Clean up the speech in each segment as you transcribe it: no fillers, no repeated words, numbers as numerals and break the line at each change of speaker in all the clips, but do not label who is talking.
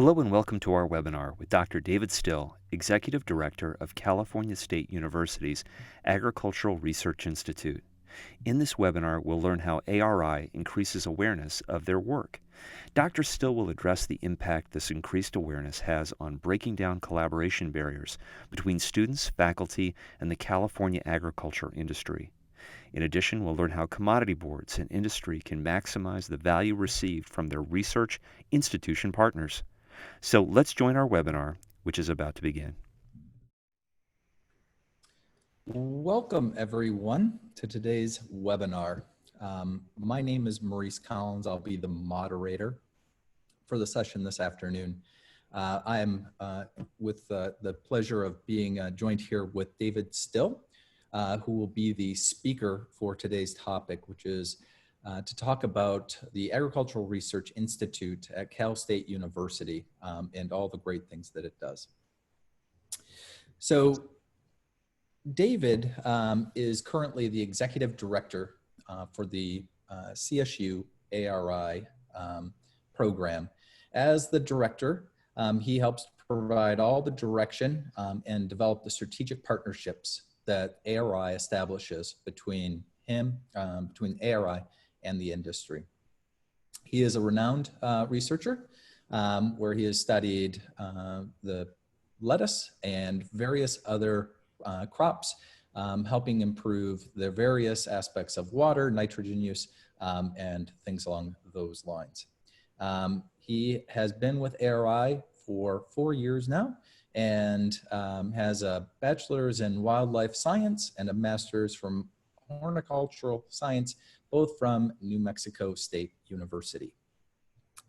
Hello and welcome to our webinar with Dr. David Still, Executive Director of California State University's Agricultural Research Institute. In this webinar, we'll learn how ARI increases awareness of their work. Dr. Still will address the impact this increased awareness has on breaking down collaboration barriers between students, faculty, and the California agriculture industry. In addition, we'll learn how commodity boards and industry can maximize the value received from their research institution partners. So let's join our webinar, which is about to begin.
Welcome everyone to today's webinar. My name is Maurice Collins. I'll be the moderator for the session this afternoon. I am with the pleasure of being joined here with David Still, who will be the speaker for today's topic, which is to talk about the Agricultural Research Institute at Cal State University and all the great things that it does. So David is currently the executive director for the CSU ARI program. As the director, he helps provide all the direction and develop the strategic partnerships that ARI establishes between him, between ARI and the industry. He is a renowned researcher where he has studied the lettuce and various other crops, helping improve their various aspects of water, nitrogen use, and things along those lines. He has been with ARI for 4 years now and has a bachelor's in wildlife science and a master's from horticultural science, both from New Mexico State University.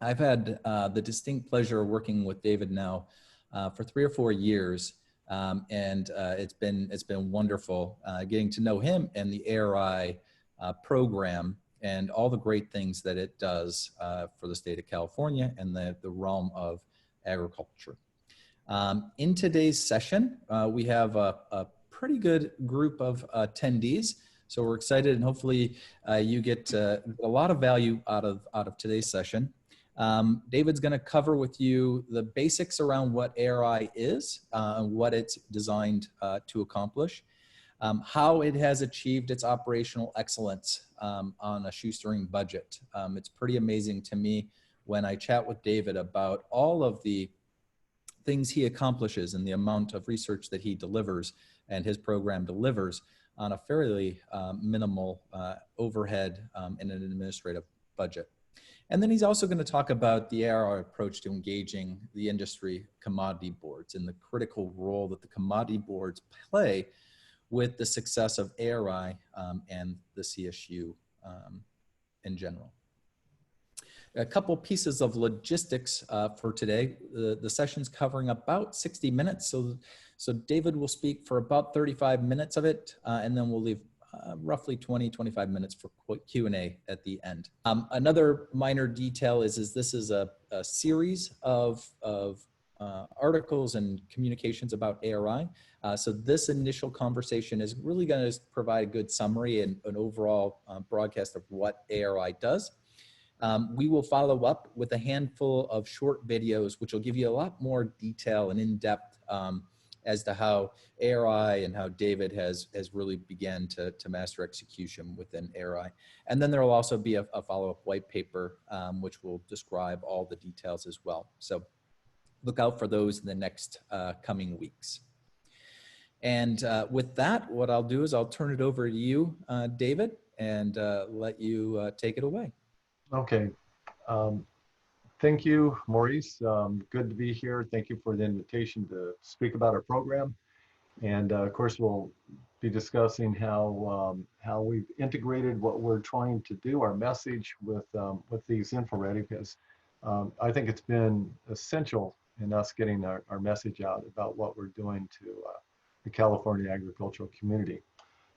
I've had the distinct pleasure of working with David now for 3 or 4 years. It's been wonderful getting to know him and the ARI program and all the great things that it does for the state of California and the realm of agriculture. In today's session, we have a pretty good group of attendees. So we're excited and hopefully you get a lot of value out of today's session. David's going to cover with you the basics around what ARI is, what it's designed to accomplish, how it has achieved its operational excellence on a shoestring budget. It's pretty amazing to me when I chat with David about all of the things he accomplishes and the amount of research that he delivers and his program delivers on a fairly minimal overhead and an administrative budget. And then he's also going to talk about the ARI approach to engaging the industry commodity boards and the critical role that the commodity boards play with the success of ARI and the CSU in general. A couple pieces of logistics for today. The session's covering about 60 minutes. So David will speak for about 35 minutes of it, and then we'll leave roughly 20-25 minutes for Q&A at the end. Another minor detail is this is a series of articles and communications about ARI. So this initial conversation is really going to provide a good summary and an overall broadcast of what ARI does. We will follow up with a handful of short videos, which will give you a lot more detail and in-depth as to how ARI and how David has really began to master execution within ARI. And then there will also be a follow-up white paper, which will describe all the details as well. So look out for those in the next coming weeks. And with that, what I'll do is I'll turn it over to you, David, and let you take it away.
Okay. Thank you, Maurice. Good to be here. Thank you for the invitation to speak about our program. And of course, we'll be discussing how we've integrated what we're trying to do, our message with these infrared, because I think it's been essential in us getting our message out about what we're doing to the California agricultural community.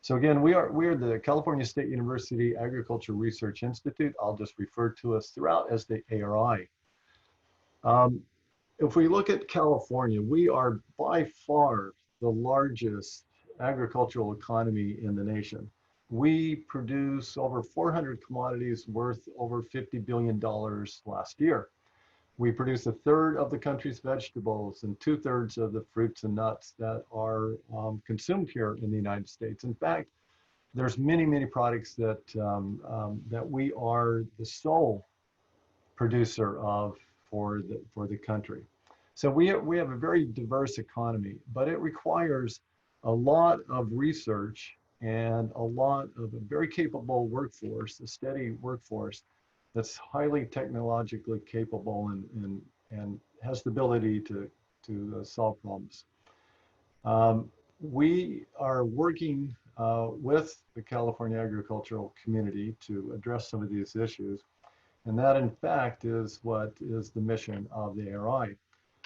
So again, we're the California State University Agriculture Research Institute. I'll just refer to us throughout as the ARI. If we look at California, we are by far the largest agricultural economy in the nation. We produce over 400 commodities worth over $50 billion last year. We produce 1/3 of the country's vegetables and 2/3 of the fruits and nuts that are consumed here in the United States. In fact, there's many products that we are the sole producer of for the country. So we have a very diverse economy, but it requires a lot of research and a lot of a very capable workforce, a steady workforce that's highly technologically capable and has the ability to solve problems. We are working with the California agricultural community to address some of these issues. And that, in fact, is what is the mission of the ARI.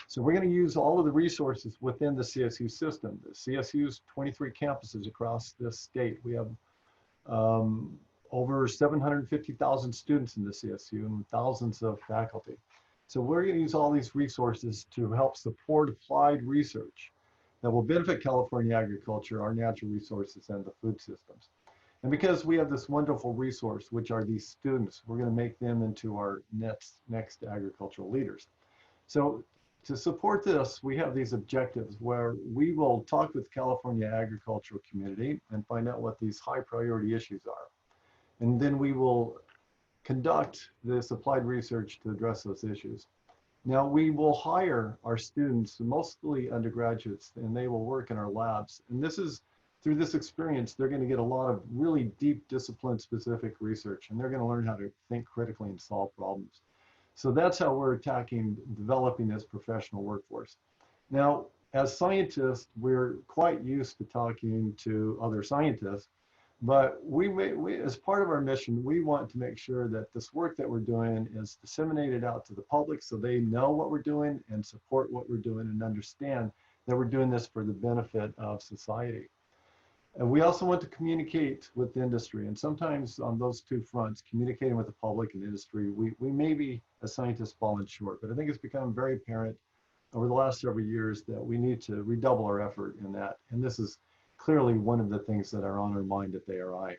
So we're going to use all of the resources within the CSU system. The CSU's 23 campuses across this state. We have over 750,000 students in the CSU and thousands of faculty. So we're going to use all these resources to help support applied research that will benefit California agriculture, our natural resources, and the food systems. And because we have this wonderful resource, which are these students, we're going to make them into our next agricultural leaders. So to support this, we have these objectives where we will talk with California agricultural community and find out what these high priority issues are. And then we will conduct this applied research to address those issues. Now, we will hire our students, mostly undergraduates, and they will work in our labs. And this is, through this experience, they're going to get a lot of really deep discipline-specific research, and they're going to learn how to think critically and solve problems. So that's how we're attacking developing this professional workforce. Now, as scientists, we're quite used to talking to other scientists, but we, as part of our mission, we want to make sure that this work that we're doing is disseminated out to the public so they know what we're doing and support what we're doing and understand that we're doing this for the benefit of society. And we also want to communicate with industry, and sometimes on those two fronts, communicating with the public and industry, we maybe as scientists fallen short, but I think it's become very apparent over the last several years that we need to redouble our effort in that. And this is clearly one of the things that are on our mind at the ARI.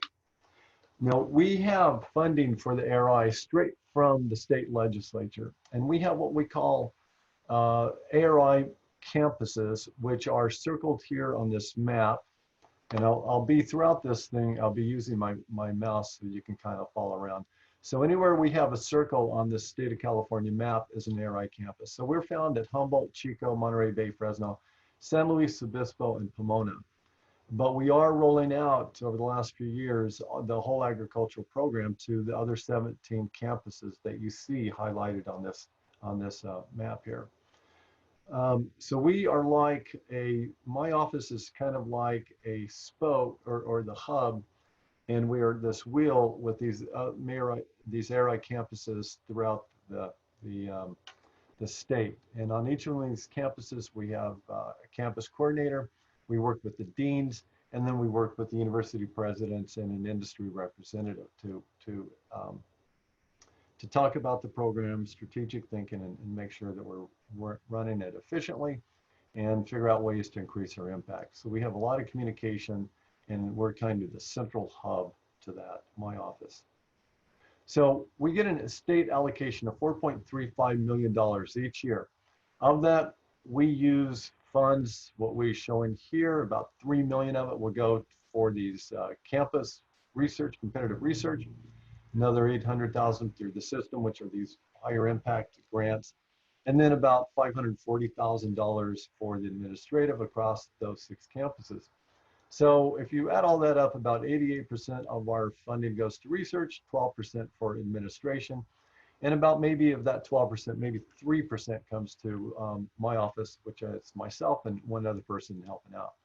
Now, we have funding for the ARI straight from the state legislature, and we have what we call ARI campuses, which are circled here on this map. And I'll be throughout this thing, I'll be using my mouse so you can kind of follow around. So anywhere we have a circle on this state of California map is an ARI campus. So we're found at Humboldt, Chico, Monterey Bay, Fresno, San Luis Obispo, and Pomona. But we are rolling out over the last few years the whole agricultural program to the other 17 campuses that you see highlighted on this map here. So we are like my office is kind of like a spoke or the hub, and we are this wheel with these ARI campuses throughout the state. And on each of these campuses, we have a campus coordinator. We work with the deans, and then we work with the university presidents and an industry representative to talk about the program, strategic thinking, and make sure that we're running it efficiently and figure out ways to increase our impact. So we have a lot of communication, and we're kind of the central hub to that, my office. So we get a state allocation of $4.35 million each year. Of that, we use funds, what we're showing here, about 3 million of it will go for these campus research, competitive research. Another 800,000 through the system, which are these higher impact grants, and then about $540,000 for the administrative across those 6 campuses. So if you add all that up, about 88% of our funding goes to research, 12% for administration, and about maybe of that 12%, maybe 3% comes to my office, which is myself and one other person helping out.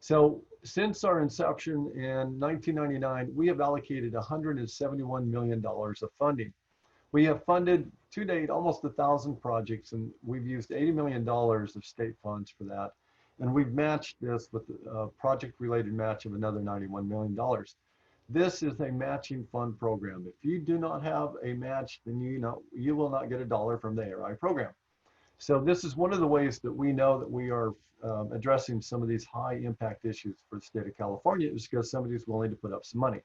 So since our inception in 1999, we have allocated $171 million of funding. We have funded to date almost 1,000 projects, and we've used $80 million of state funds for that. And we've matched this with a project-related match of another $91 million. This is a matching fund program. If you do not have a match, then you will not get a dollar from the ARI program. So this is one of the ways that we know that we are addressing some of these high impact issues for the state of California, is because somebody's willing to put up some money.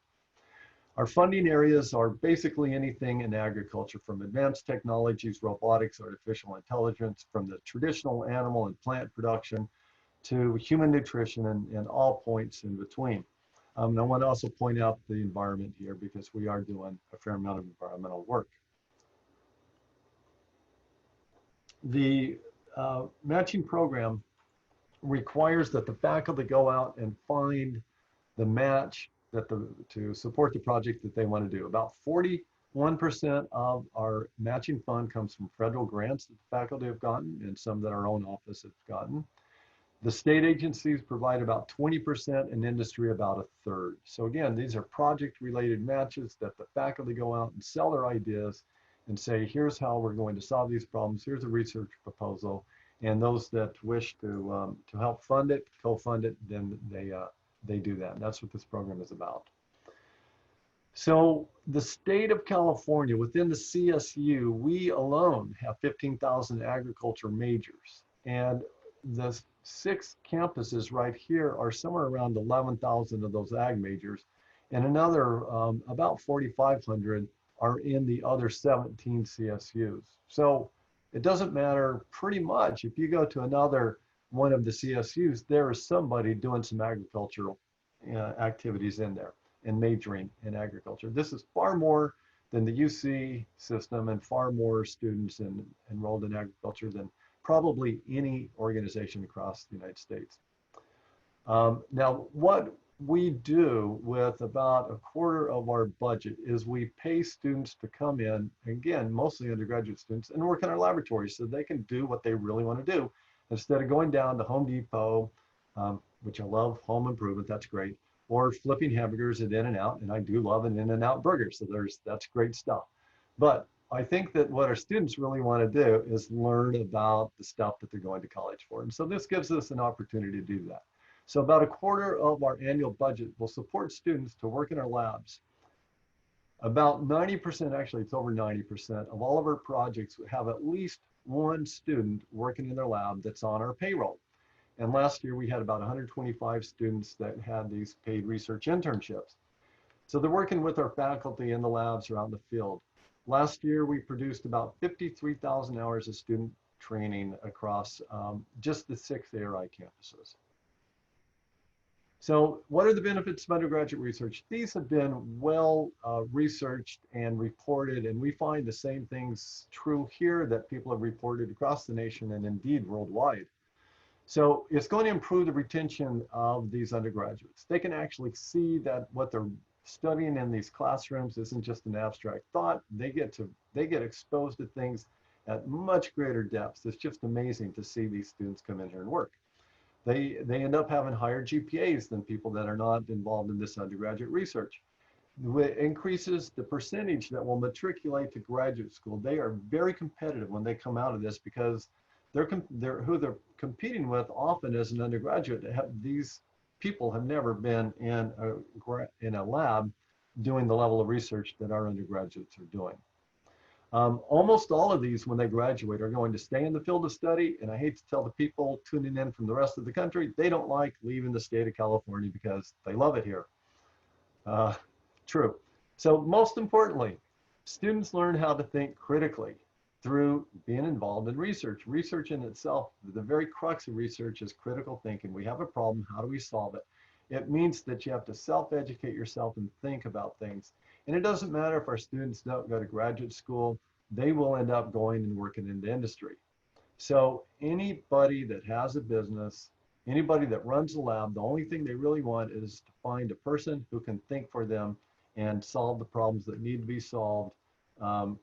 Our funding areas are basically anything in agriculture, from advanced technologies, robotics, artificial intelligence, from the traditional animal and plant production to human nutrition and all points in between. And I want to also point out the environment here because we are doing a fair amount of environmental work. The matching program requires that the faculty go out and find the match to support the project that they want to do. About 41% of our matching fund comes from federal grants that the faculty have gotten and some that our own office has gotten. The state agencies provide about 20% and industry about a third. So again, these are project-related matches that the faculty go out and sell their ideas and say, here's how we're going to solve these problems. Here's a research proposal. And those that wish to help fund it, co-fund it, then they do that. And that's what this program is about. So the state of California, within the CSU, we alone have 15,000 agriculture majors. And the 6 campuses right here are somewhere around 11,000 of those ag majors. And another about 4,500 are in the other 17 CSUs. So it doesn't matter pretty much. If you go to another one of the CSUs, there is somebody doing some agricultural activities in there and majoring in agriculture. This is far more than the UC system and far more students enrolled in agriculture than probably any organization across the United States. Now, what we do with about a quarter of our budget is we pay students to come in, again, mostly undergraduate students, and work in our laboratories so they can do what they really want to do. Instead of going down to Home Depot, which I love home improvement, that's great, or flipping hamburgers at In-N-Out, and I do love an In-N-Out burger, so that's great stuff. But I think that what our students really want to do is learn about the stuff that they're going to college for. And so this gives us an opportunity to do that. So about a quarter of our annual budget will support students to work in our labs. About 90%, actually it's over 90% of all of our projects have at least one student working in their lab that's on our payroll. And last year we had about 125 students that had these paid research internships. So they're working with our faculty in the labs around the field. Last year we produced about 53,000 hours of student training across just the 6 ARI campuses. So what are the benefits of undergraduate research? These have been well researched and reported, and we find the same things true here that people have reported across the nation and indeed worldwide. So it's going to improve the retention of these undergraduates. They can actually see that what they're studying in these classrooms isn't just an abstract thought. They get exposed to things at much greater depths. It's just amazing to see these students come in here and work. They end up having higher GPAs than people that are not involved in this undergraduate research. It increases the percentage that will matriculate to graduate school. They are very competitive when they come out of this because who they're competing with often as an undergraduate. These people have never been in a lab doing the level of research that our undergraduates are doing. Almost all of these, when they graduate, are going to stay in the field of study. And I hate to tell the people tuning in from the rest of the country, they don't like leaving the state of California because they love it here. True. So most importantly, students learn how to think critically through being involved in research. Research in itself, the very crux of research is critical thinking. We have a problem, how do we solve it? It means that you have to self-educate yourself and think about things. And it doesn't matter if our students don't go to graduate school, they will end up going and working in the industry. So anybody that has a business, anybody that runs a lab, the only thing they really want is to find a person who can think for them and solve the problems that need to be solved.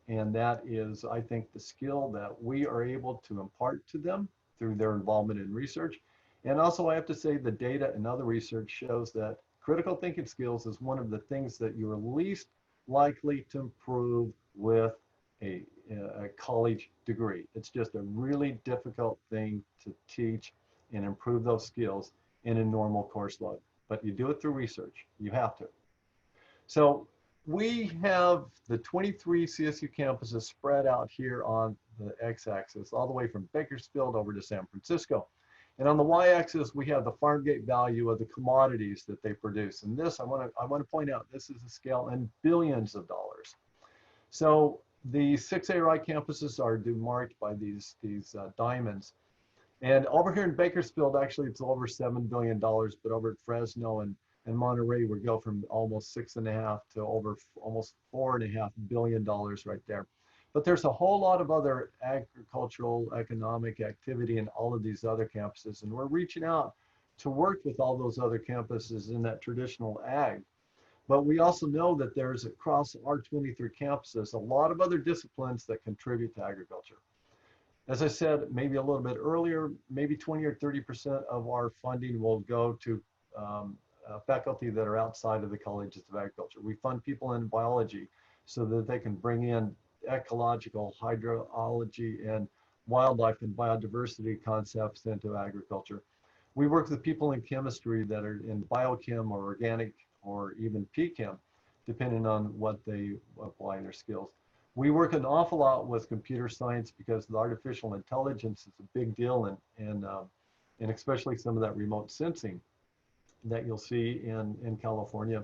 And that is, I think, the skill that we are able to impart to them through their involvement in research. And also, I have to say the data and other research shows that critical thinking skills is one of the things that you're least likely to improve with a college degree. It's just a really difficult thing to teach and improve those skills in a normal course load. But you do it through research. You have to. So we have the 23 CSU campuses spread out here on the x-axis, all the way from Bakersfield over to San Francisco. And on the y-axis, we have the farm gate value of the commodities that they produce. And this, I want to point out, this is a scale in billions of dollars. So the 6 ARI campuses are demarked by these diamonds. And over here in Bakersfield, actually, it's over $7 billion, but over at Fresno and Monterey, we go from almost 6.5 to over almost $4.5 billion right there. But there's a whole lot of other agricultural, economic activity in all of these other campuses, and we're reaching out to work with all those other campuses in that traditional ag. But we also know that there's across our 23 campuses a lot of other disciplines that contribute to agriculture. As I said, maybe a little bit earlier, maybe 20 or 30% of our funding will go to faculty that are outside of the colleges of agriculture. We fund people in biology so that they can bring in ecological, hydrology, and wildlife and biodiversity concepts into agriculture. We work with people in chemistry that are in biochem or organic or even PChem, depending on what they apply their skills. We work an awful lot with computer science because the artificial intelligence is a big deal, and especially some of that remote sensing that you'll see in California,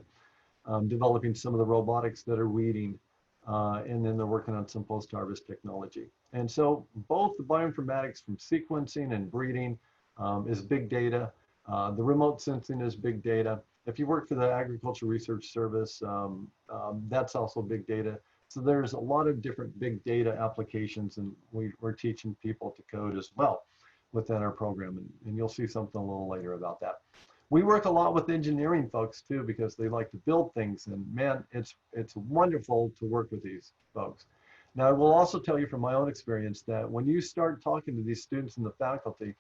developing some of the robotics that are weeding, and then they're working on some post-harvest technology. And so both the bioinformatics from sequencing and breeding is big data. The remote sensing is big data. If you work for the Agricultural Research Service, that's also big data. So there's a lot of different big data applications, and we're teaching people to code as well within our program, and you'll see something a little later about that. We work a lot with engineering folks too, because they like to build things, and man, it's wonderful to work with these folks. Now, I will also tell you from my own experience that when you start talking to these students and the faculty,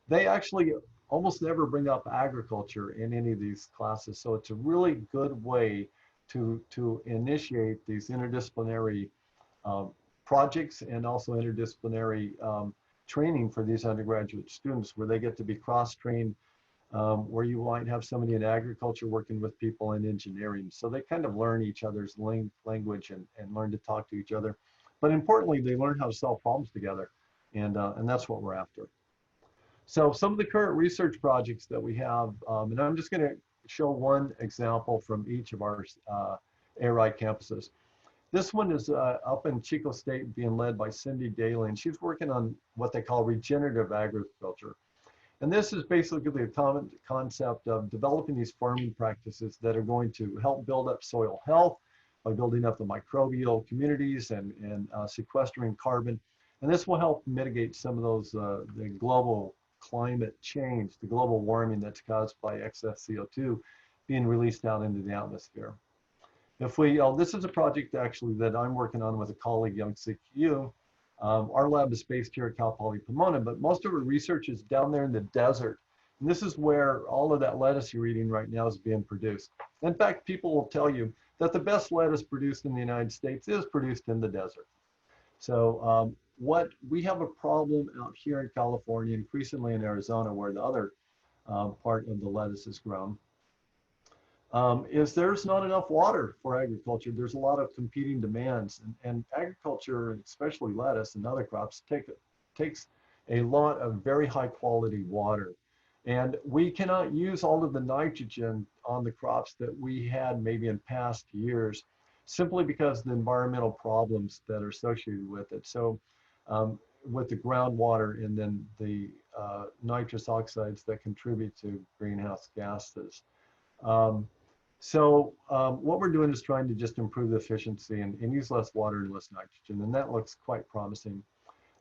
they actually almost never bring up agriculture in any of these classes. So it's a really good way to initiate these interdisciplinary projects and also interdisciplinary training for these undergraduate students, where they get to be cross-trained, where you might have somebody in agriculture working with people in engineering. So they kind of learn each other's language and learn to talk to each other. But importantly, they learn how to solve problems together. And that's what we're after. So some of the current research projects that we have, and I'm just going to show one example from each of our ARI campuses. This one is up in Chico State, being led by Cindy Daly, and she's working on what they call regenerative agriculture. And this is basically the common concept of developing these farming practices that are going to help build up soil health by building up the microbial communities and sequestering carbon. And this will help mitigate some of those the global climate change, the global warming that's caused by excess CO2 being released out into the atmosphere. If we, this is a project actually that I'm working on with a colleague, Young CSU. Our lab is based here at Cal Poly Pomona, but most of our research is down there in the desert. And this is where all of that lettuce you're eating right now is being produced. In fact, people will tell you that the best lettuce produced in the United States is produced in the desert. So what we have a problem out here in California, increasingly in Arizona, where the other part of the lettuce is grown, is there's not enough water for agriculture. There's a lot of competing demands, and agriculture, especially lettuce and other crops, takes a lot of very high quality water. And we cannot use all of the nitrogen on the crops that we had maybe in past years, simply because of the environmental problems that are associated with it. So with the groundwater and then the nitrous oxides that contribute to greenhouse gases. What we're doing is trying to just improve the efficiency and use less water and less nitrogen, and that looks quite promising.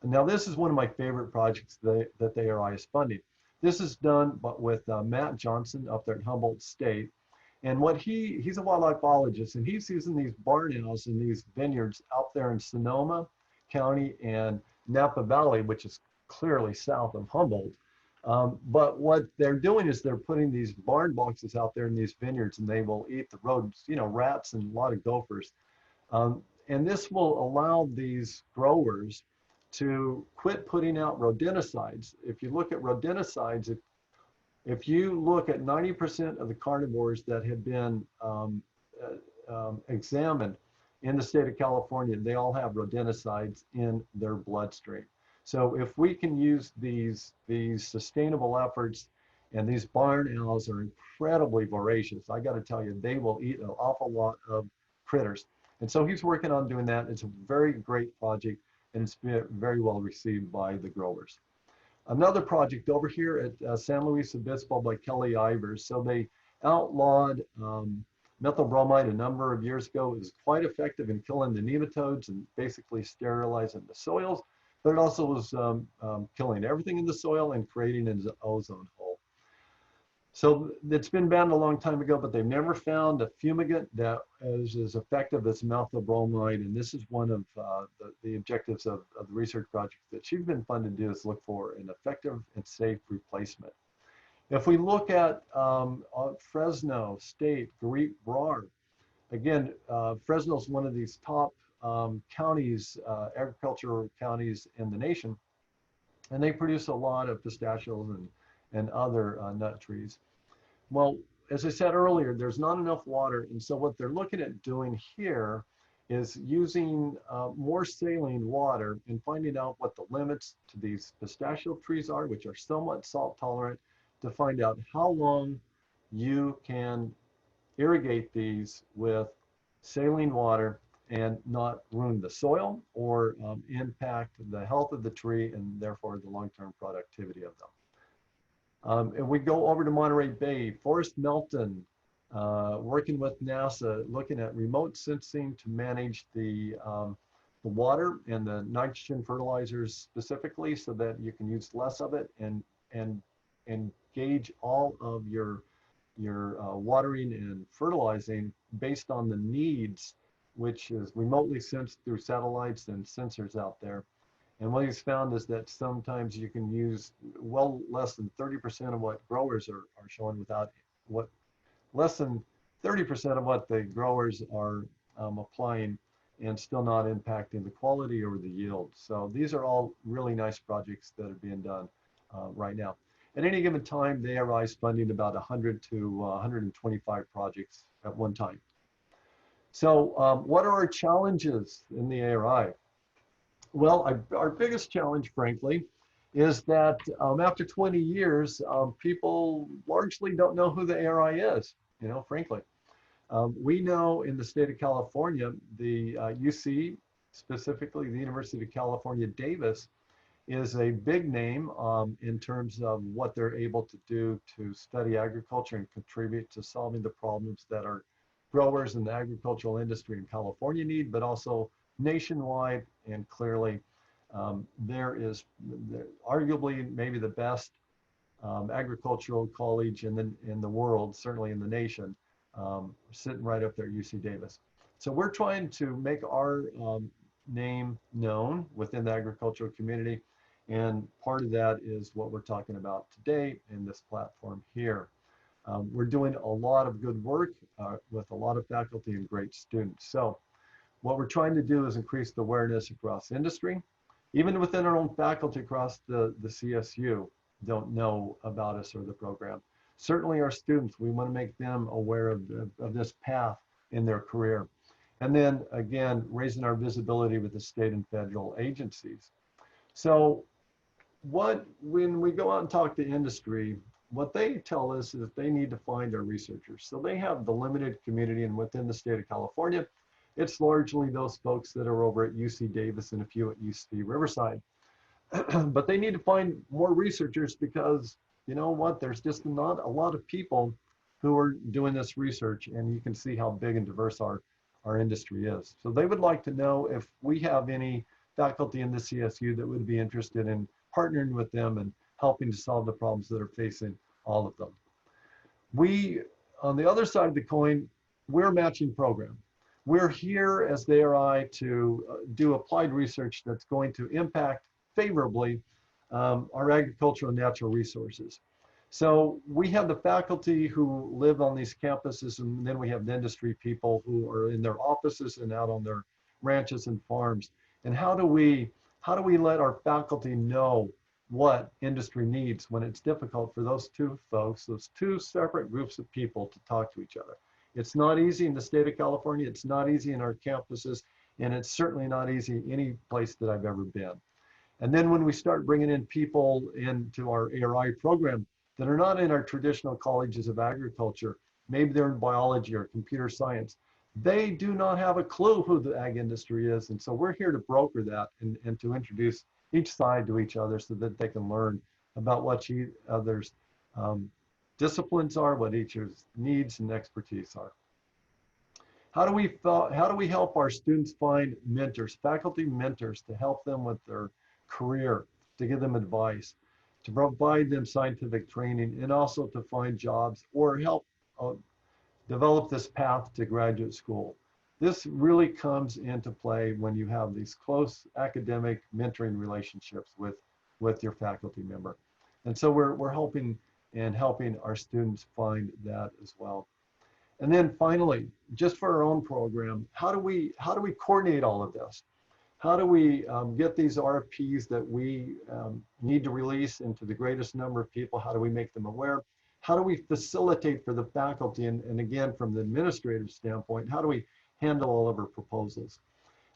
And now this is one of my favorite projects that the ARI is funding. This is done with Matt Johnson up there at Humboldt State. And what he's a wildlife biologist, and he's using these barn owls in these vineyards out there in Sonoma County and Napa Valley, which is clearly south of Humboldt. But what they're doing is they're putting these barn boxes out there in these vineyards, and they will eat the rodents, you know, rats and a lot of gophers. And this will allow these growers to quit putting out rodenticides. If you look at rodenticides, if you look at 90% of the carnivores that have been examined in the state of California, they all have rodenticides in their bloodstream. So if we can use these sustainable efforts, and these barn owls are incredibly voracious. I got to tell you, they will eat an awful lot of critters. And so he's working on doing that. It's a very great project, and it's been very well received by the growers. Another project over here at San Luis Obispo by Kelly Ivers. So they outlawed methyl bromide a number of years ago. It was quite effective in killing the nematodes and basically sterilizing the soils, but it also was killing everything in the soil and creating an ozone hole. So it's been banned a long time ago, but they've never found a fumigant that is as effective as methyl bromide. And this is one of the objectives of the research project that she's been funded to do, is look for an effective and safe replacement. If we look at Fresno State, Garrett Brar, again, Fresno is one of these top counties, agricultural counties in the nation, and they produce a lot of pistachios and other nut trees. Well, as I said earlier, there's not enough water, and so what they're looking at doing here is using more saline water and finding out what the limits to these pistachio trees are, which are somewhat salt tolerant, to find out how long you can irrigate these with saline water and not ruin the soil or impact the health of the tree and therefore the long-term productivity of them. And we go over to Monterey Bay, Forrest Melton, working with NASA, looking at remote sensing to manage the water and the nitrogen fertilizers specifically, so that you can use less of it and gauge all of your watering and fertilizing based on the needs, which is remotely sensed through satellites and sensors out there. And what he's found is that sometimes you can use well less than 30% of what growers are showing, without what less than 30% of what the growers are applying, and still not impacting the quality or the yield. So these are all really nice projects that are being done right now. At any given time, the ARI is funding about 100 to 125 projects at one time. So what are our challenges in the ARI? Well, our biggest challenge, frankly, is that after 20 years, people largely don't know who the ARI is, frankly. We know in the state of California, the UC, specifically the University of California, Davis, is a big name in terms of what they're able to do to study agriculture and contribute to solving the problems that our growers in the agricultural industry in California need, but also nationwide. And clearly there is arguably maybe the best agricultural college in the world, certainly in the nation, sitting right up there at UC Davis. So we're trying to make our name known within the agricultural community, and part of that is what we're talking about today in this platform here. We're doing a lot of good work with a lot of faculty and great students. So what we're trying to do is increase the awareness across industry. Even within our own faculty across the CSU don't know about us or the program. Certainly our students, we want to make them aware of this path in their career. And then again, raising our visibility with the state and federal agencies. So when we go out and talk to industry, what they tell us is they need to find our researchers. So they have the limited community, and within the state of California, it's largely those folks that are over at UC Davis and a few at UC Riverside. But they need to find more researchers, because you know what, there's just not a lot of people who are doing this research, and you can see how big and diverse our industry is. So they would like to know if we have any faculty in the CSU that would be interested in partnering with them and helping to solve the problems that are facing all of them. We, on the other side of the coin, we're a matching program. We're here as the ARI to do applied research that's going to impact favorably our agricultural and natural resources. So we have the faculty who live on these campuses, and then we have the industry people who are in their offices and out on their ranches and farms. And how do we let our faculty know what industry needs when it's difficult for those two folks, those two separate groups of people, to talk to each other? It's not easy in the state of California. It's not easy in our campuses, and it's certainly not easy any place that I've ever been. And then when we start bringing in people into our ARI program that are not in our traditional colleges of agriculture, maybe they're in biology or computer science, they do not have a clue who the ag industry is. And so we're here to broker that and to introduce each side to each other so that they can learn about what each other's disciplines are, what each other's needs and expertise are. How do we help our students find mentors, faculty mentors, to help them with their career, to give them advice, to provide them scientific training, and also to find jobs or help develop this path to graduate school? This really comes into play when you have these close academic mentoring relationships with your faculty member. And so we're helping our students find that as well. And then finally, just for our own program, how do we coordinate all of this? How do we get these RFPs that we need to release into the greatest number of people? How do we make them aware? How do we facilitate for the faculty? And again, from the administrative standpoint, how do we handle all of our proposals?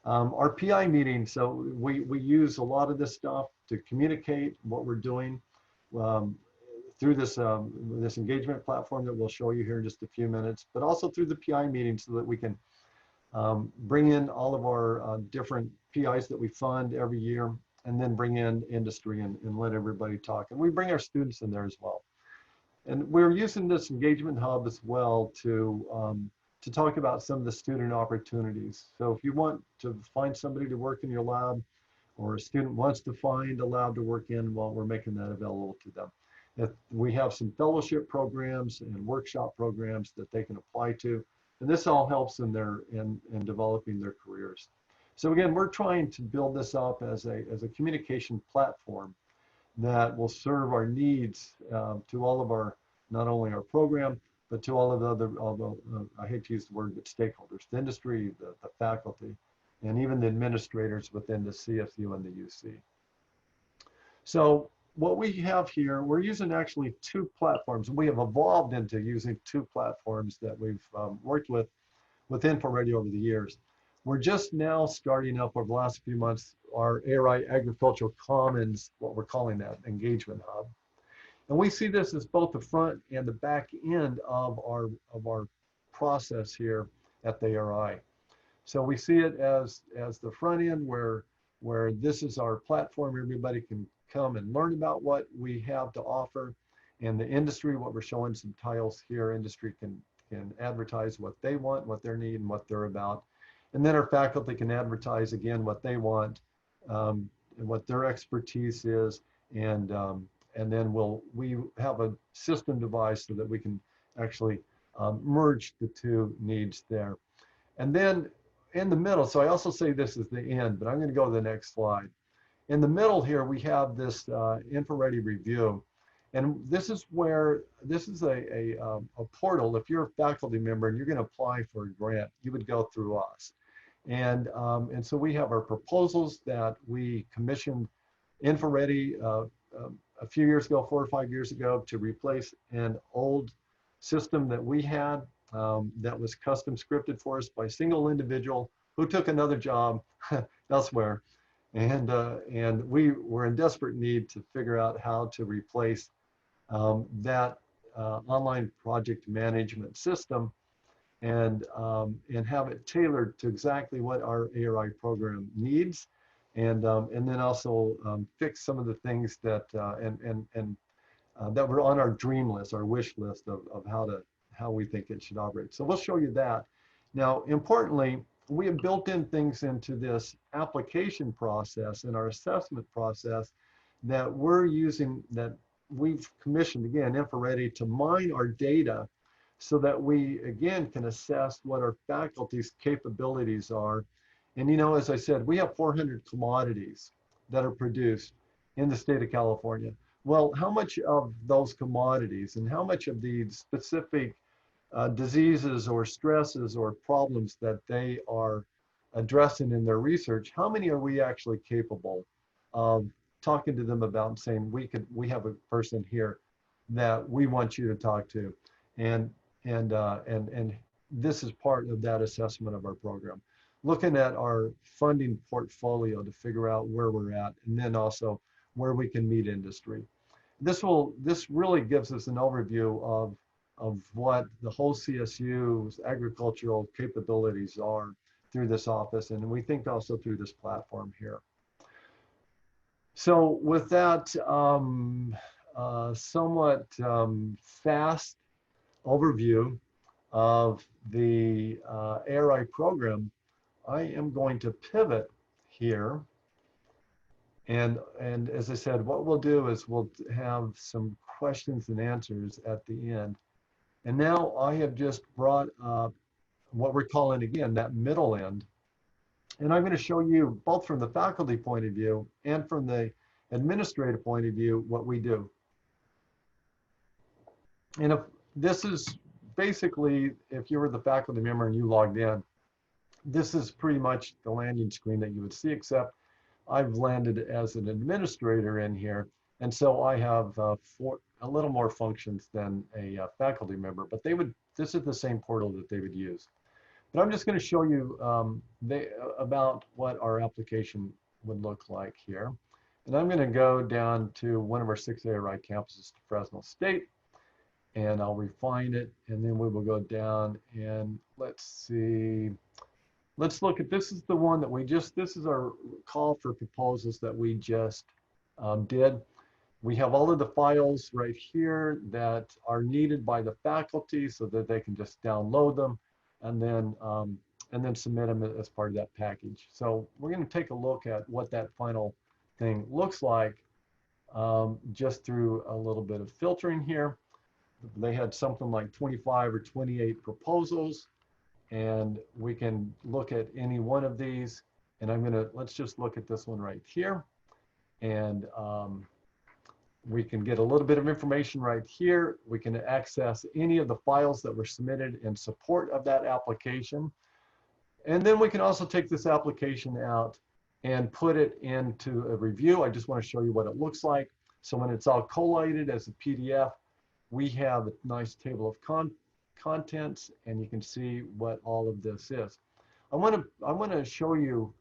Our PI meetings, so we use a lot of this stuff to communicate what we're doing through this engagement platform that we'll show you here in just a few minutes, but also through the PI meetings so that we can bring in all of our different PIs that we fund every year, and then bring in industry and let everybody talk. And we bring our students in there as well. And we're using this engagement hub as well to talk about some of the student opportunities. So if you want to find somebody to work in your lab, or a student wants to find a lab to work in, well, we're making that available to them. If we have some fellowship programs and workshop programs that they can apply to, and this all helps in developing their careers. So again, we're trying to build this up as a communication platform that will serve our needs to all of our, not only our program, but to all of the other, I hate to use the word, but stakeholders, the industry, the faculty, and even the administrators within the CSU and the UC. So what we have here, we're using actually two platforms. We have evolved into using two platforms that we've worked with InfoReady over the years. We're just now starting up over the last few months our ARI Agricultural Commons, what we're calling that engagement hub. And we see this as both the front and the back end of our process here at the ARI. So we see it as the front end where this is our platform. Everybody can come and learn about what we have to offer. And the industry, what we're showing some tiles here, industry can advertise what they want, what their need, and what they're about. And then our faculty can advertise again what they want, and what their expertise is, and then we have a system device so that we can actually merge the two needs there. And then in the middle, so I also say this is the end, but I'm going to go to the next slide. In the middle here, we have this InfoReady review. And this is where, this is a portal. If you're a faculty member and you're going to apply for a grant, you would go through us. And so we have our proposals that we commissioned InfoReady a few years ago, 4 or 5 years ago, to replace an old system that we had that was custom scripted for us by a single individual who took another job elsewhere. And we were in desperate need to figure out how to replace that online project management system and have it tailored to exactly what our ARI program needs, and then also fix some of the things that that were on our dream list, our wish list of how we think it should operate. So we'll show you that. Now, importantly, we have built in things into this application process and our assessment process that we're using, that we've commissioned, again, InfoReady, to mine our data so that we, again, can assess what our faculty's capabilities are. And, you know, as I said, we have 400 commodities that are produced in the state of California. Well, how much of those commodities and how much of the specific diseases or stresses or problems that they are addressing in their research, how many are we actually capable of talking to them about and saying, we have a person here that we want you to talk to, and this is part of that assessment of our program. looking at our funding portfolio to figure out where we're at, and then also where we can meet industry. This really gives us an overview of what the whole CSU's agricultural capabilities are through this office, and we think also through this platform here. So with that somewhat fast overview of the ARI program, I am going to pivot here. And as I said, what we'll do is we'll have some questions and answers at the end. And now I have just brought up what we're calling, again, that middle end. And I'm going to show you, both from the faculty point of view and from the administrative point of view, what we do. And if this is basically, if you were the faculty member and you logged in, this is pretty much the landing screen that you would see, except I've landed as an administrator in here. And so I have a little more functions than a faculty member, but this is the same portal that they would use. But I'm just going to show you about what our application would look like here. And I'm going to go down to one of our 6 ARI campuses to Fresno State, and I'll refine it, and then we will go down and let's see. Let's look at, this is the one that this is our call for proposals that we just did. We have all of the files right here that are needed by the faculty so that they can just download them and then submit them as part of that package. So we're going to take a look at what that final thing looks like just through a little bit of filtering here. They had something like 25 or 28 proposals, and we can look at any one of these. And let's just look at this one right here. And we can get a little bit of information right here. We can access any of the files that were submitted in support of that application. And then we can also take this application out and put it into a review. I just want to show you what it looks like. So when it's all collated as a PDF, we have a nice table of contents, and you can see what all of this is. I want to show you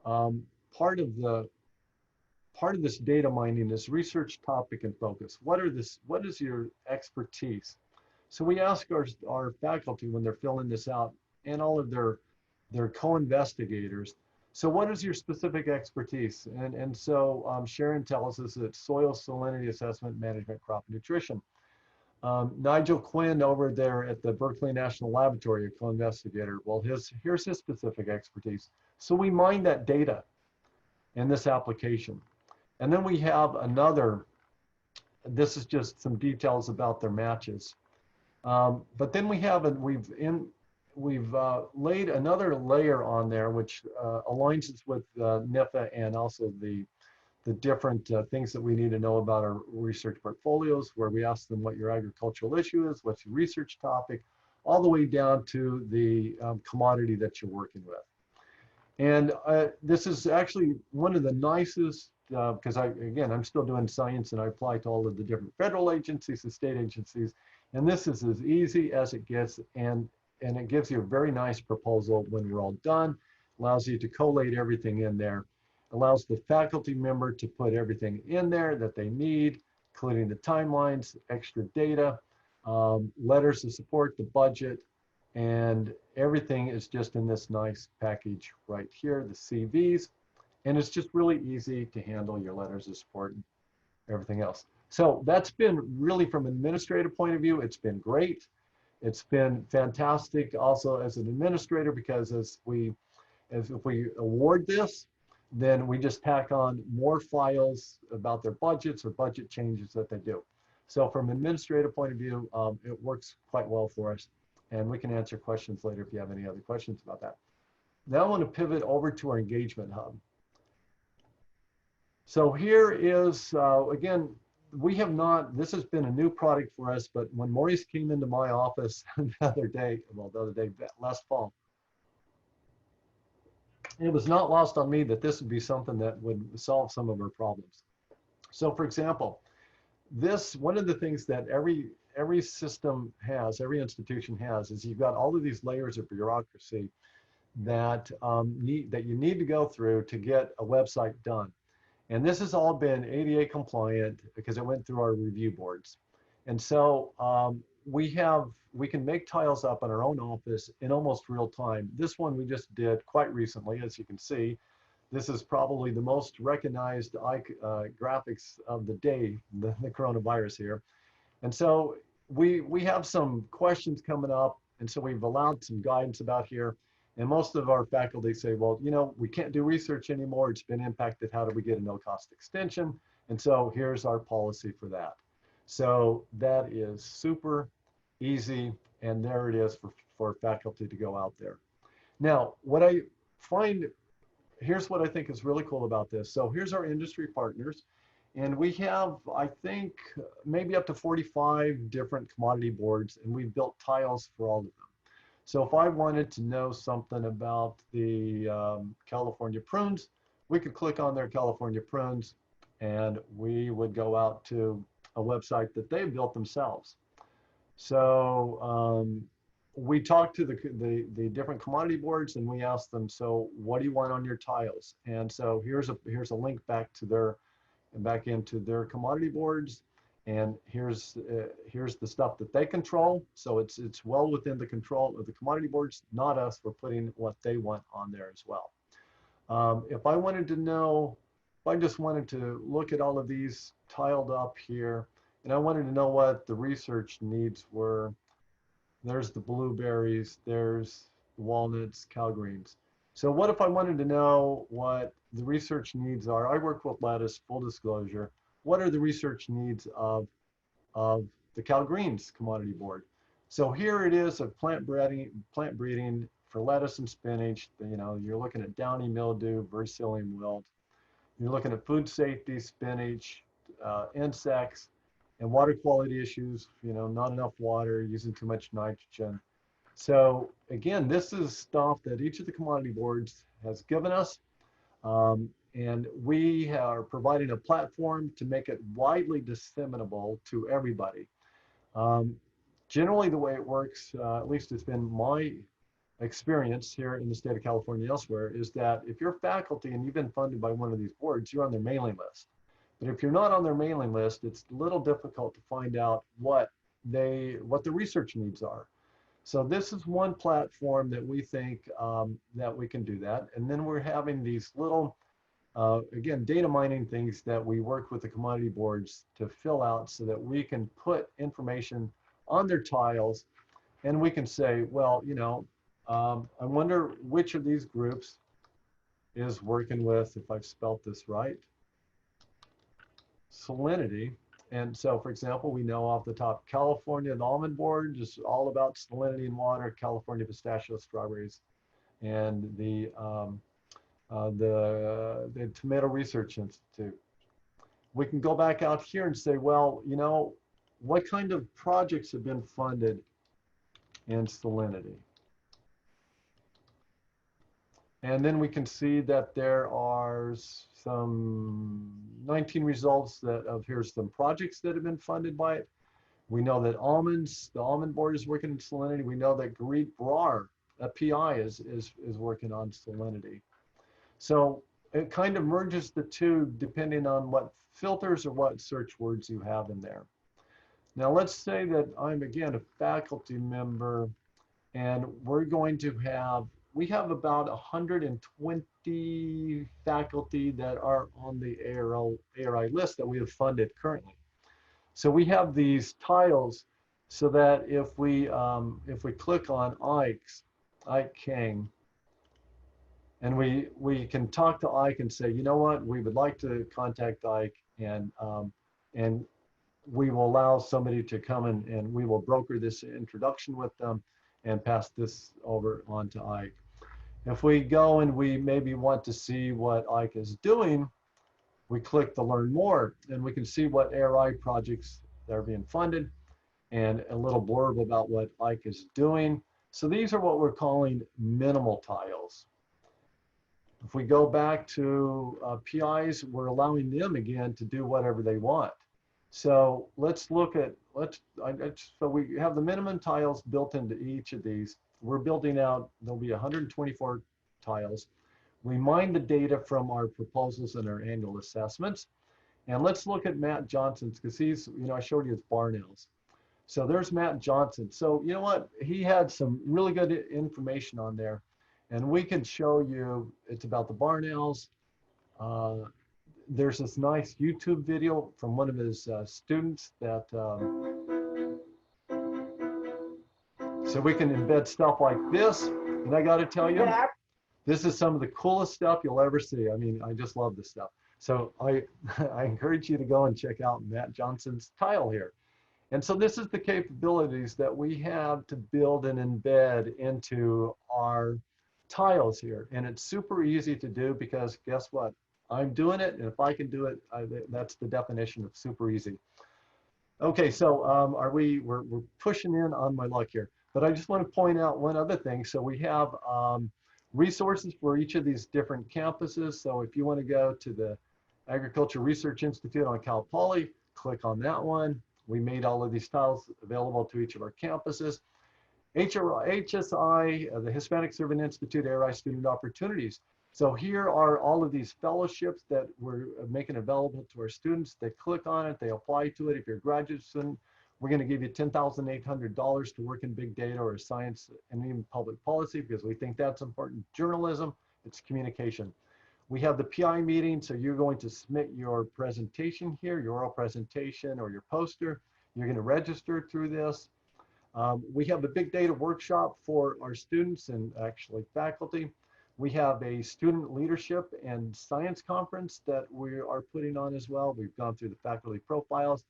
part of this data mining is research topic and focus. What is your expertise? So we ask our faculty when they're filling this out, and all of their co-investigators, so what is your specific expertise? And so Sharon tells us it's soil salinity assessment, management, crop nutrition. Nigel Quinn over there at the Berkeley National Laboratory, a co-investigator, well, here's his specific expertise. So we mine that data in this application. And then we have this is just some details about their matches. But then we've laid another layer on there, which aligns us with NIFA and also the different things that we need to know about our research portfolios, where we ask them what your agricultural issue is, what's your research topic, all the way down to the commodity that you're working with. And this is actually one of the nicest, because I'm still doing science and I apply to all of the different federal agencies and state agencies, and this is as easy as it gets, and it gives you a very nice proposal when we're all done, allows you to collate everything in there, allows the faculty member to put everything in there that they need, including the timelines, extra data, letters of support, the budget, and everything is just in this nice package right here, the CVs. And it's just really easy to handle your letters of support and everything else. So that's been really, from an administrative point of view, it's been great. It's been fantastic also as an administrator, because if we award this, then we just tack on more files about their budgets or budget changes that they do. So from an administrative point of view, it works quite well for us. And we can answer questions later if you have any other questions about that. Now I want to pivot over to our engagement hub. So here is, again, this has been a new product for us, but when Maurice came into my office last fall, it was not lost on me that this would be something that would solve some of our problems. So for example, one of the things that every system has, every institution has, is you've got all of these layers of bureaucracy that you need to go through to get a website done. And this has all been ADA compliant because it went through our review boards. And so we can make tiles up in our own office in almost real time. This one we just did quite recently, as you can see. This is probably the most recognized graphics of the day, the coronavirus here. And so we have some questions coming up, and so we've allowed some guidance about here. And most of our faculty say, well, you know, we can't do research anymore. It's been impacted. How do we get a no-cost extension? And so here's our policy for that. So that is super easy, and there it is for faculty to go out there. Now, what I find, here's what I think is really cool about this. So here's our industry partners. And we have, I think, maybe up to 45 different commodity boards, and we've built tiles for all of them. So if I wanted to know something about the California prunes, we could click on their California prunes, and we would go out to a website that they built themselves. So we talked to the different commodity boards, and we asked them, so what do you want on your tiles? And so here's a link back into their commodity boards, and here's the stuff that they control. So it's well within the control of the commodity boards, not us. We're putting what they want on there as well. If I wanted to know, if I just wanted to look at all of these tiled up here, and I wanted to know what the research needs were, there's the blueberries, there's the walnuts, cow greens. So what if I wanted to know what the research needs are? I work with lettuce, full disclosure. What are the research needs of the Cal Greens Commodity Board? So here it is of plant breeding for lettuce and spinach. You know, you're looking at downy mildew, verticillium wilt. You're looking at food safety, spinach, insects, and water quality issues. You know, not enough water, using too much nitrogen. So again, this is stuff that each of the commodity boards has given us. And we are providing a platform to make it widely disseminable to everybody. Generally, the way it works, at least it's been my experience here in the state of California elsewhere, is that if you're faculty and you've been funded by one of these boards, you're on their mailing list. But if you're not on their mailing list, it's a little difficult to find out what the research needs are. So this is one platform that we think that we can do that. And then we're having these little, again, data mining things that we work with the commodity boards to fill out so that we can put information on their tiles, and we can say, well, you know, I wonder which of these groups is working with, if I've spelt this right, salinity. And so, for example, we know off the top, California, the almond board is all about salinity in water, California pistachio, strawberries, and the Tomato Research Institute. We can go back out here and say, well, you know, what kind of projects have been funded in salinity? And then we can see that there are some 19 results here's some projects that have been funded by it. We know that the almond board is working in salinity. We know that Garit Brar, a PI, is working on salinity. So it kind of merges the two depending on what filters or what search words you have in there. Now let's say that I'm, again, a faculty member, and we have about 120 faculty that are on the ARI list that we have funded currently. So we have these tiles so that if we click on Ike King, and we can talk to Ike and say, you know what, we would like to contact Ike, and we will allow somebody to come and we will broker this introduction with them and pass this over on to Ike. If we go and we maybe want to see what Ike is doing, we click the Learn More, and we can see what ARI projects that are being funded and a little blurb about what Ike is doing. So these are what we're calling minimal tiles. If we go back to PIs, we're allowing them again to do whatever they want. So let's look at, so we have the minimum tiles built into each of these. we're building out, there'll be 124 tiles. We mine the data from our proposals and our annual assessments. And let's look at Matt Johnson's, because he's, I showed you his bar nails. So there's Matt Johnson. So you know what? He had some really good information on there. And we can show you, it's about the bar nails. There's this nice YouTube video from one of his students that, so we can embed stuff like this. And I got to tell you, this is some of the coolest stuff you'll ever see. I mean, I just love this stuff. So I encourage you to go and check out Matt Johnson's tile here. And so this is the capabilities that we have to build and embed into our tiles here. And it's super easy to do because guess what? I'm doing it, and if I can do it, that's the definition of super easy. Okay, so we're pushing in on my luck here, but I just want to point out one other thing. So we have resources for each of these different campuses. So if you want to go to the Agriculture Research Institute on Cal Poly, click on that one. We made all of these tiles available to each of our campuses. HSI, the Hispanic Servant Institute, ARI Student Opportunities. So here are all of these fellowships that we're making available to our students. They click on it, they apply to it. If you're a graduate student, we're going to give you $10,800 to work in big data or science and even public policy because we think that's important. Journalism, it's communication. We have the PI meeting, so you're going to submit your presentation here, your oral presentation or your poster. You're going to register through this. We have the big data workshop for our students and actually faculty. We have a student leadership and science conference that we are putting on as well. We've gone through the faculty profiles.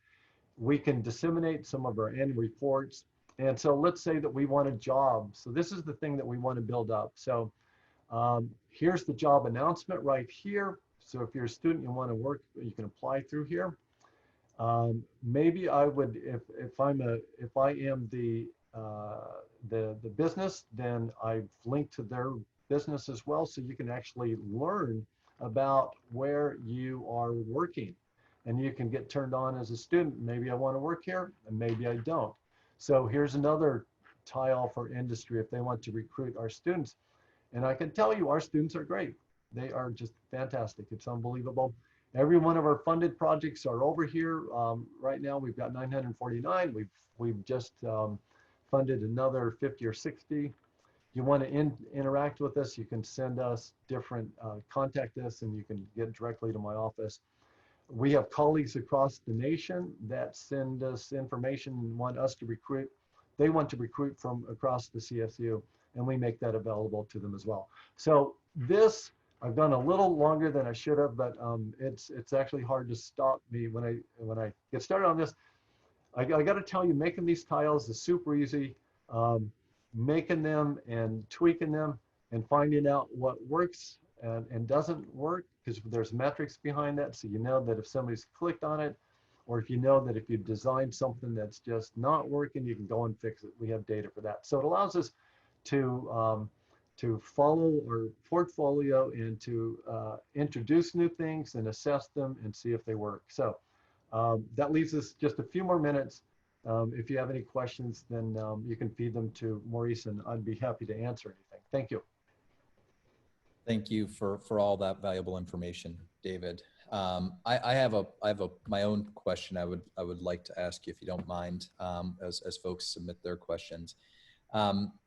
We can disseminate some of our annual reports. And so let's say that we want a job. So this is the thing that we want to build up. So here's the job announcement right here. So if you're a student, you want to work, you can apply through here. Maybe I would, if I am the business, then I've linked to their business as well, so you can actually learn about where you are working, and you can get turned on as a student. Maybe I want to work here, and maybe I don't. So here's another tile for industry if they want to recruit our students. And I can tell you, our students are great. They are just fantastic. It's unbelievable. Every one of our funded projects are over here. Right now, we've got 949. We've just funded another 50 or 60. You want to interact with us, you can send us different, contact us, and you can get directly to my office. We have colleagues across the nation that send us information and want us to recruit. They want to recruit from across the CSU, and we make that available to them as well. So this, I've done a little longer than I should have, but it's actually hard to stop me when I get started on this. I got to tell you, making these tiles is super easy. Making them and tweaking them and finding out what works and doesn't work, because there's metrics behind that. So you know that if somebody's clicked on it, or if you know that if you designed something that's just not working, you can go and fix it. We have data for that. So it allows us to follow our portfolio and to introduce new things and assess them and see if they work. So that leaves us just a few more minutes. If you have any questions, then you can feed them to Maurice, and I'd be happy to answer anything. Thank you.
Thank you for all that valuable information, David. I have my own question I would like to ask you, if you don't mind, as folks submit their questions.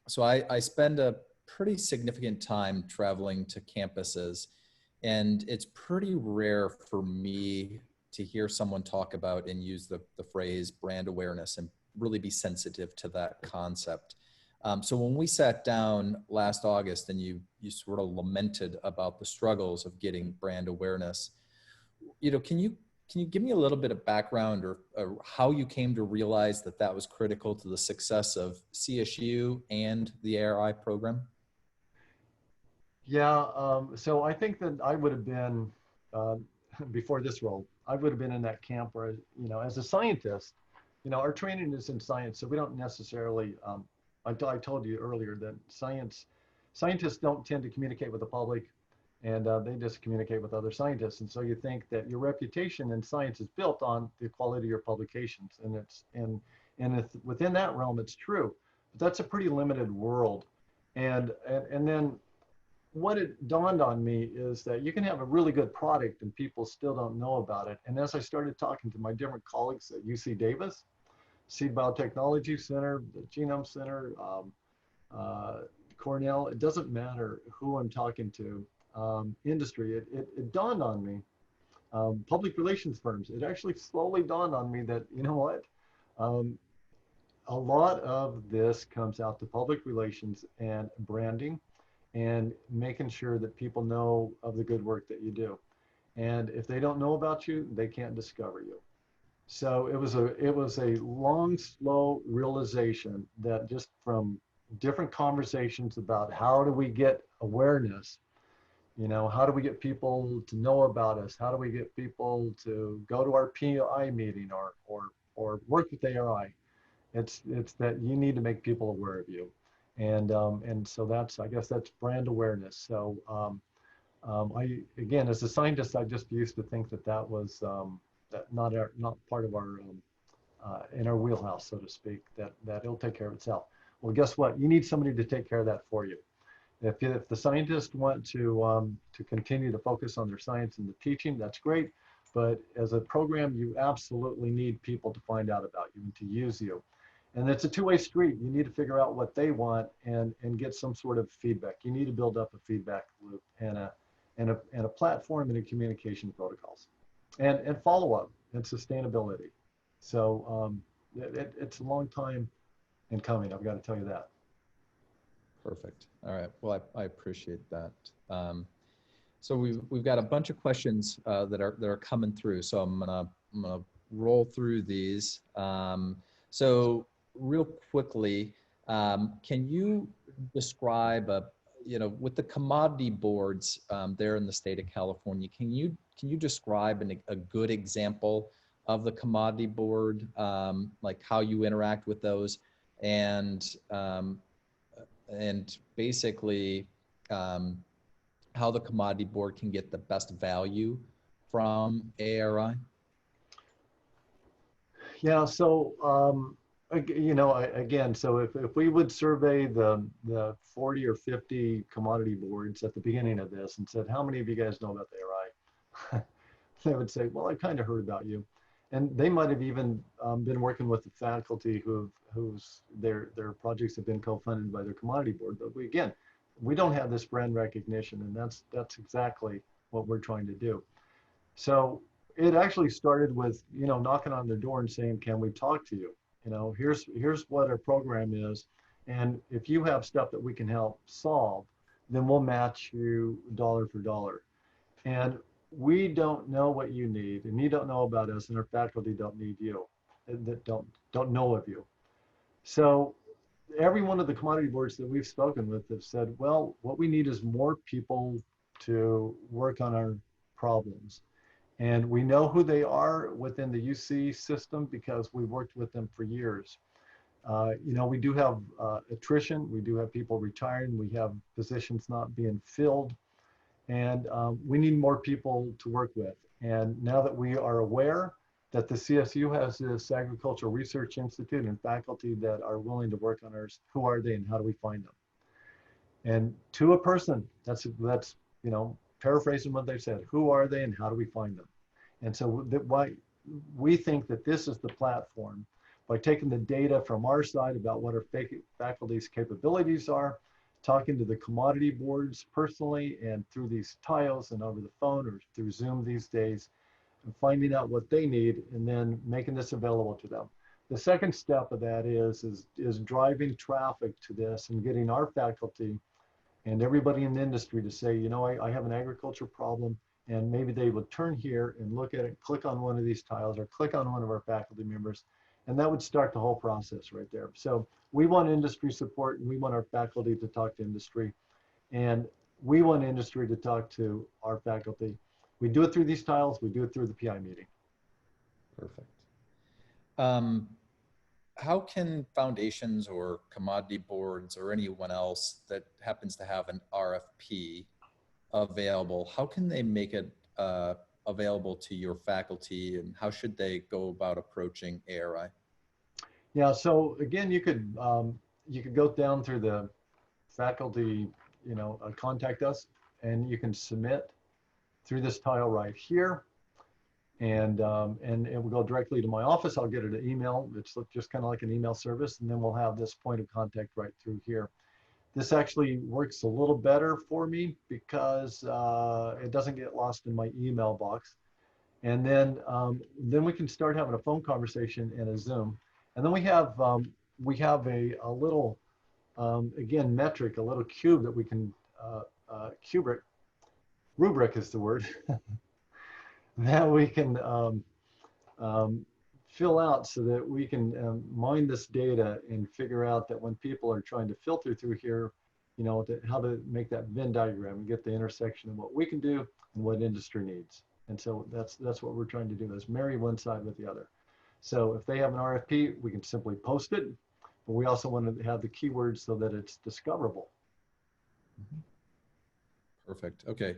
So I spend a pretty significant time traveling to campuses, and it's pretty rare for me to hear someone talk about and use the phrase brand awareness and really be sensitive to that concept. So when we sat down last August and you sort of lamented about the struggles of getting brand awareness, can you give me a little bit of background or how you came to realize that that was critical to the success of CSU and the ARI program?
Yeah, so I think that I would have been, before this role, I would have been in that camp where, as a scientist, our training is in science, so we don't necessarily, I told you earlier that scientists don't tend to communicate with the public, and they just communicate with other scientists. And so you think that your reputation in science is built on the quality of your publications, and within that realm, it's true. But that's a pretty limited world. And then what it dawned on me is that you can have a really good product and people still don't know about it. And as I started talking to my different colleagues at UC Davis, Seed Biotechnology Center, the Genome Center, uh, Cornell, it doesn't matter who I'm talking to, industry, it dawned on me, public relations firms, it actually slowly dawned on me that, you know what, um, a lot of this comes out to public relations and branding and making sure that people know of the good work that you do. And if they don't know about you, they can't discover you. So it was a long, slow realization that just from different conversations about how do we get awareness, how do we get people to know about us? How do we get people to go to our PI meeting or work with ARI? It's that you need to make people aware of you, and so I guess that's brand awareness. So I again, as a scientist, I just used to think that was that not part of our in our wheelhouse, so to speak. That it'll take care of itself. Well, guess what? You need somebody to take care of that for you. If the scientists want to continue to focus on their science and the teaching, that's great. But as a program, you absolutely need people to find out about you and to use you. And it's a two-way street. You need to figure out what they want and get some sort of feedback. You need to build up a feedback loop and a platform and a communication protocols and follow-up and sustainability. So it's a long time in coming. I've got to tell you that.
Perfect. All right. Well, I appreciate that. So we've got a bunch of questions that are coming through. So I'm gonna roll through these. So real quickly, can you describe with the commodity boards there in the state of California? Can you describe a good example of the commodity board, like how you interact with those, and basically how the commodity board can get the best value from ARI?
Yeah, so again, so if we would survey the 40 or 50 commodity boards at the beginning of this and said, how many of you guys know about the ARI? They would say, well, I kind of heard about you. And they might have even been working with the faculty whose their projects have been co-funded by their commodity board. But we don't have this brand recognition, and that's exactly what we're trying to do. So it actually started with, knocking on their door and saying, can we talk to you? Here's what our program is. And if you have stuff that we can help solve, then we'll match you dollar for dollar. And we don't know what you need, and you don't know about us, and our faculty don't need you, that don't know of you. So every one of the commodity boards that we've spoken with have said, well, what we need is more people to work on our problems. And we know who they are within the UC system because we've worked with them for years. We do have attrition. We do have people retiring. We have positions not being filled. And we need more people to work with. And now that we are aware that the CSU has this Agricultural Research Institute and faculty that are willing to work on ours, who are they and how do we find them? And to a person, that's paraphrasing what they said, who are they and how do we find them? And so why we think that this is the platform, by taking the data from our side about what our faculty's capabilities are, talking to the commodity boards personally and through these tiles and over the phone or through Zoom these days, and finding out what they need and then making this available to them. The second step of that is driving traffic to this and getting our faculty and everybody in the industry to say, I have an agriculture problem, and maybe they would turn here and look at it, click on one of these tiles or click on one of our faculty members, and that would start the whole process right there. So we want industry support, and we want our faculty to talk to industry, and we want industry to talk to our faculty. We do it through these tiles, we do it through the PI meeting.
Perfect. How can foundations or commodity boards or anyone else that happens to have an RFP available, how can they make it available to your faculty, and how should they go about approaching ARI?
Yeah, so again, you could go down through faculty, contact us, and you can submit through this tile right here. And it will go directly to my office. I'll get it an email. It's just kind of like an email service. And then we'll have this point of contact right through here. This actually works a little better for me because it doesn't get lost in my email box. And then we can start having a phone conversation in a Zoom. And then we have a little, again, metric, a little cube that we can, rubric is the word, that we can fill out so that we can mine this data and figure out that when people are trying to filter through here, how to make that Venn diagram and get the intersection of what we can do and what industry needs. And so that's what we're trying to do, is marry one side with the other. So if they have an RFP, we can simply post it, but we also want to have the keywords so that it's discoverable.
Perfect. Okay.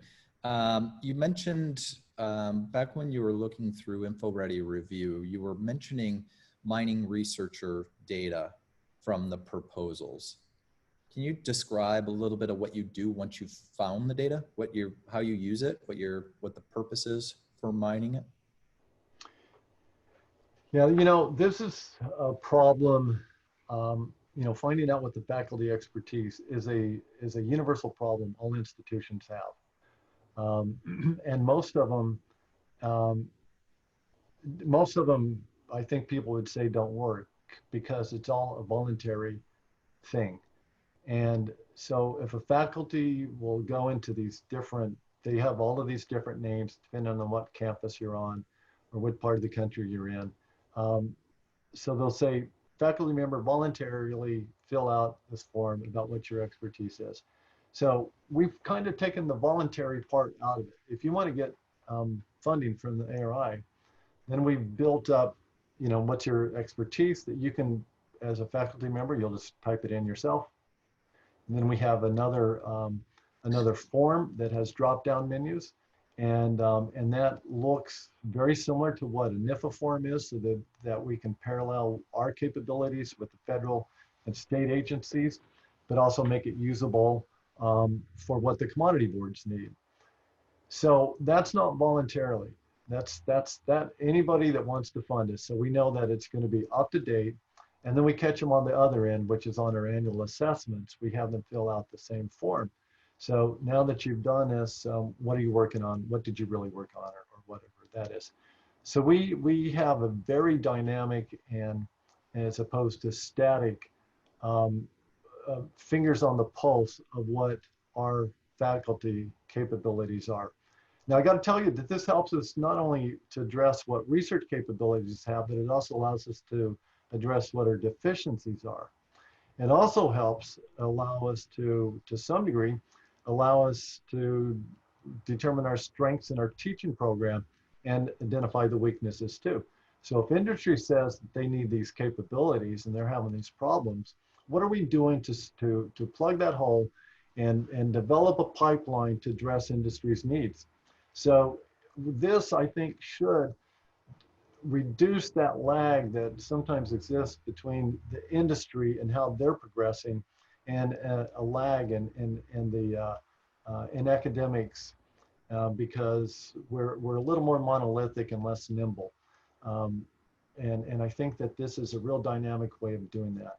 You mentioned back when you were looking through InfoReady Review, you were mentioning mining researcher data from the proposals. Can you describe a little bit of what you do once you've found the data, how you use it, what the purpose is for mining it?
Yeah, this is a problem. Finding out what the faculty expertise is a universal problem all institutions have. And most of them, I think people would say don't work because it's all a voluntary thing. And so if a faculty will go into these they have all of these different names depending on what campus you're on or what part of the country you're in. So they'll say, faculty member voluntarily fill out this form about what your expertise is. So we've kind of taken the voluntary part out of it. If you want to get funding from the ARI, then we've built up, what's your expertise that you can, as a faculty member, you'll just type it in yourself. And then we have another form that has drop-down menus, and that looks very similar to what a NIFA form is, so that we can parallel our capabilities with the federal and state agencies, but also make it usable for what the commodity boards need. So that's not voluntarily. That's anybody that wants to fund us. So we know that it's going to be up to date. And then we catch them on the other end, which is on our annual assessments. We have them fill out the same form. So now that you've done this, what are you working on? What did you really work on, or whatever that is? So we have a very dynamic and as opposed to static fingers on the pulse of what our faculty capabilities are. Now, I got to tell you that this helps us not only to address what research capabilities have, but it also allows us to address what our deficiencies are. It also helps allow us to some degree, allow us to determine our strengths in our teaching program and identify the weaknesses too. So if industry says that they need these capabilities and they're having these problems, what are we doing to plug that hole and develop a pipeline to address industry's needs? So this, I think, should reduce that lag that sometimes exists between the industry and how they're progressing, and a lag in academics because we're a little more monolithic and less nimble, and I think that this is a real dynamic way of doing that.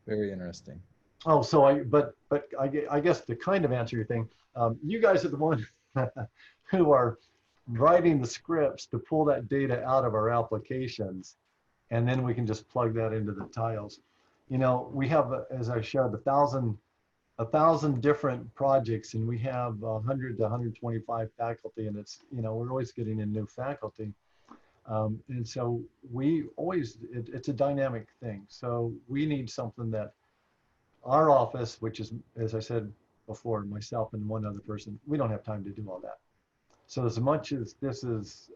Very interesting.
Oh, so I guess to kind of answer your thing, you guys are the ones who are writing the scripts to pull that data out of our applications, and then we can just plug that into the tiles. We have, as I showed, 1,000 different projects, and we have 100 to 125 faculty, and it's, we're always getting in new faculty. And so it's a dynamic thing. So we need something that our office, which is, as I said before, myself and one other person, we don't have time to do all that. So as much as this is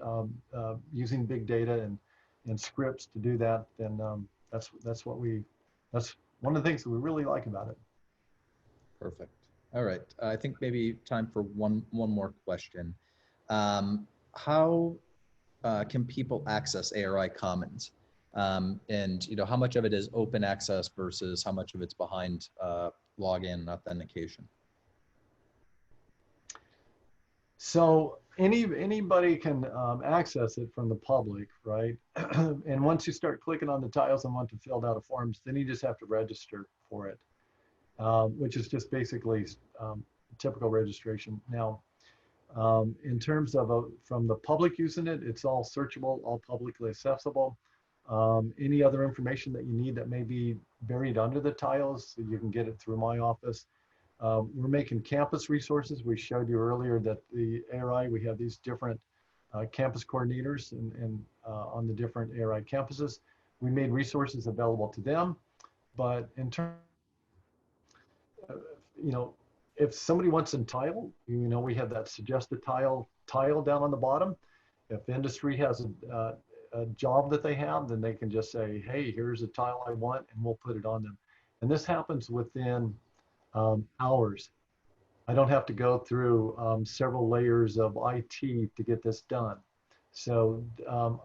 using big data and scripts to do that, then that's one of the things that we really like about it.
Perfect. All right. I think maybe time for one more question. How can people access ARI Commons? And how much of it is open access versus how much of it's behind login and authentication?
So anybody can access it from the public, right? And once you start clicking on the tiles and want to fill out a forms, then you just have to register for it, which is just basically typical registration. Now, in terms of from the public using it, it's all searchable, all publicly accessible. Any other information that you need that may be buried under the tiles, you can get it through my office. We're making campus resources. We showed you earlier that the ARI, we have these different campus coordinators and on the different ARI campuses. We made resources available to them, but in terms, you know, if somebody wants a tile, we have that suggested tile down on the bottom. If industry has a job that they have, then they can just say, hey, here's a tile I want, and we'll put it on them. And this happens within hours. I don't have to go through several layers of IT to get this done. So,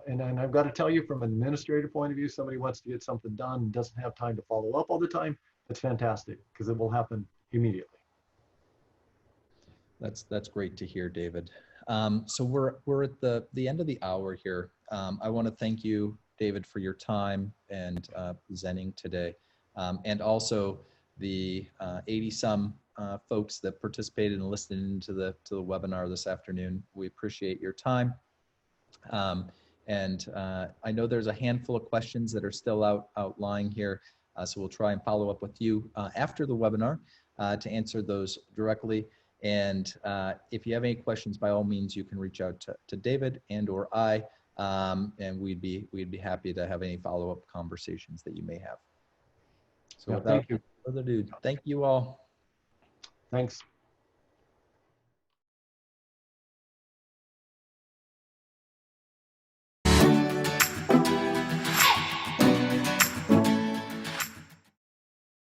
and I've got to tell you from an administrative point of view, somebody wants to get something done and doesn't have time to follow up all the time, that's fantastic because it will happen immediately.
That's great to hear, David. So we're at the end of the hour here. I want to thank you, David, for your time and presenting today, and also the 80-some folks that participated and listened to the webinar this afternoon. We appreciate your time. And I know there's a handful of questions that are still outlying here, so we'll try and follow up with you after the webinar to answer those directly. And if you have any questions, by all means, you can reach out to David and or I, and we'd be happy to have any follow-up conversations that you may have. So
Yeah,
without further ado, thank you all.
Thanks.